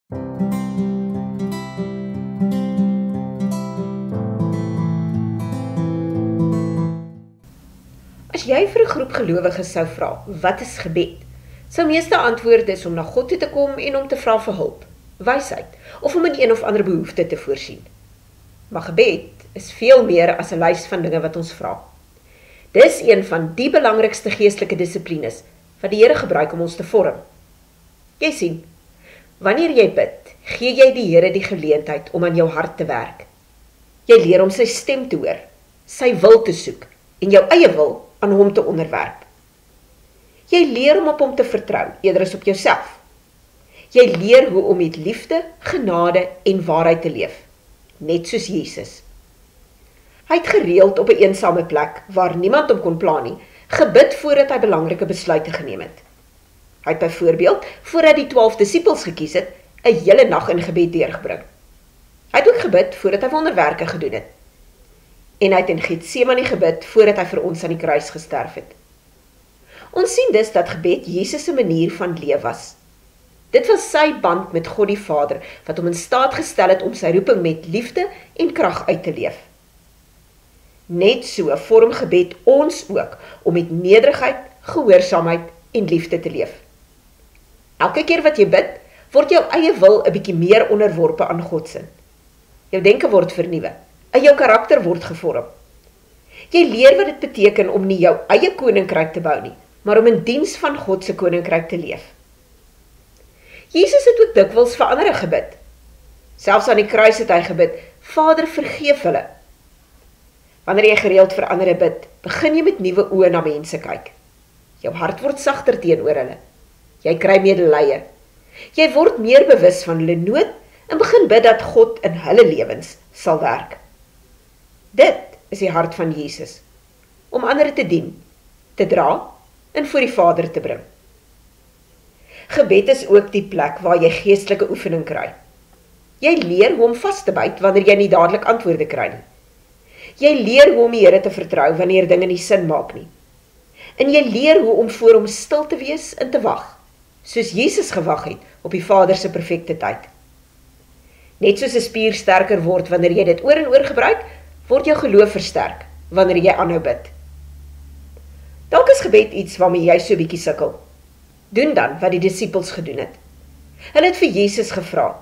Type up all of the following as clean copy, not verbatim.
As jy vir 'n groep gelowiges sou vra, wat is gebed? Sou meeste antwoord is om na God toe te kom en om te vra vir hulp, wysheid, of om in een of ander behoefte te voorsien. Maar gebed is veel meer as 'n lys van dinge wat ons vra. Dis een van die belangrikste geestelike dissiplines wat die Here gebruik om ons te vorm. Jy sien, wanneer jy bid, gee jy die Here die geleentheid om aan jou hart te werk. Jy leer om sy stem te hoor, sy wil te soek en jou eie wil aan hom te onderwerp. Jy leer om op hom te vertrou, eerder as op jouself. Jy leer hoe om met liefde, genade en waarheid te leef, net soos Jesus. Hy het gereeld op 'n eensame plek, waar niemand hom kon pla nie, gebid voordat hy belangrike besluite geneem het. Hy het byvoorbeeld, voordat die 12 disippels gekies het, 'n hele nag in gebed deurgebring. Hy het ook gebid voordat hy wonderwerke gedoen het. En hy het in Getsemane gebid voordat hy vir ons aan die kruis gesterf het. Ons sien dus dat gebed Jesus se manier van leef was. Dit was sy band met God die Vader, wat hom in staat gestel het om sy roeping met liefde en krag uit te leef. Net so vorm gebed ons ook om met nederigheid, gehoorsaamheid en liefde te leef. Elke keer wat jy bid, word jou eie wil 'n bietjie meer onderworpe aan God se. Jou denke word vernuwe, en jou karakter word gevorm. Jy leer wat dit beteken om nie jou eie koninkryk te bou nie, maar om in diens van God se koninkryk te leef. Jesus het ook dikwels vir ander gebid. Selfs aan die kruis het hy gebid, Vader, vergeef hulle. Wanneer jy gereeld vir ander bid, begin jy met nuwe oë na mense kyk. Jou hart word sagter teenoor hulle. Jy kry medelee. Jy word meer bewus van hulle nood en begin bid dat God in hulle lewens sal werk. Dit is die hart van Jesus, om ander te dien, te dra en voor die Vader te bring. Gebed is ook die plek waar jy geestelike oefening kry. Jy leer hoe om vas te byt wanneer jy nie dadelik antwoorde kry nie. Jy leer hoe om die Here te vertrou wanneer dinge nie sin maak nie. En jy leer hoe om voor hom stil te wees en te wag, soos Jesus gewag het op die Vader se perfekte tyd. Net soos 'n spier sterker word wanneer jy dit oor en oor gebruik, word jou geloof versterk wanneer jy aanhou bid. Dalk is gebed iets waarmee jy so 'n bietjie sukkel. Doen dan wat die disippels gedoen het. Hulle het vir Jesus gevra,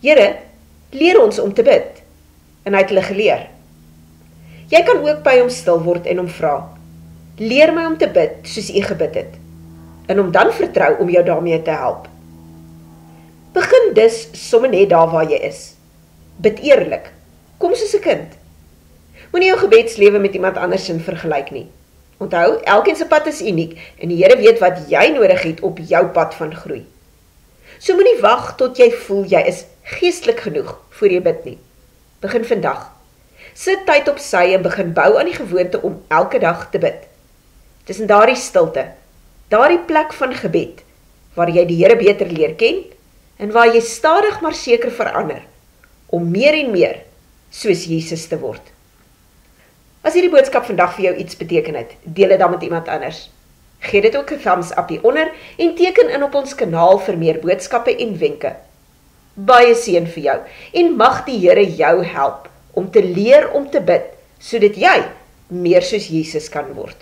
Here, leer ons om te bid. En hy het hulle geleer. Jy kan ook by hom stil word en hom vra, leer my om te bid soos U gebid het, en om dan vertrou om jou daarmee te help. Begin dus sommer net daar waar jy is. Bid eerlik, kom soos 'n kind. Moenie jou gebedslewe met iemand anders in vergelyk nie. Onthou, elkeen se pad is uniek en die Here weet wat jy nodig het op jou pad van groei. So moenie wag tot jy voel jy is geestelik genoeg voor jy bid nie. Begin vandag. Sit tyd op sy en begin bou aan die gewoonte om elke dag te bid. Dis in daardie stilte, daardie plek van gebed, waar jy die Here beter leer ken en waar jy stadig maar seker verander om meer en meer soos Jesus te word. As hierdie boodskap vandag vir jou iets beteken het, deel dit dan met iemand anders. Gee dit ook 'n thumbs up hieronder en teken in op ons kanaal vir meer boodskappe en wenke. Baie seën vir jou en mag die Here jou help om te leer om te bid, sodat jy meer soos Jesus kan word.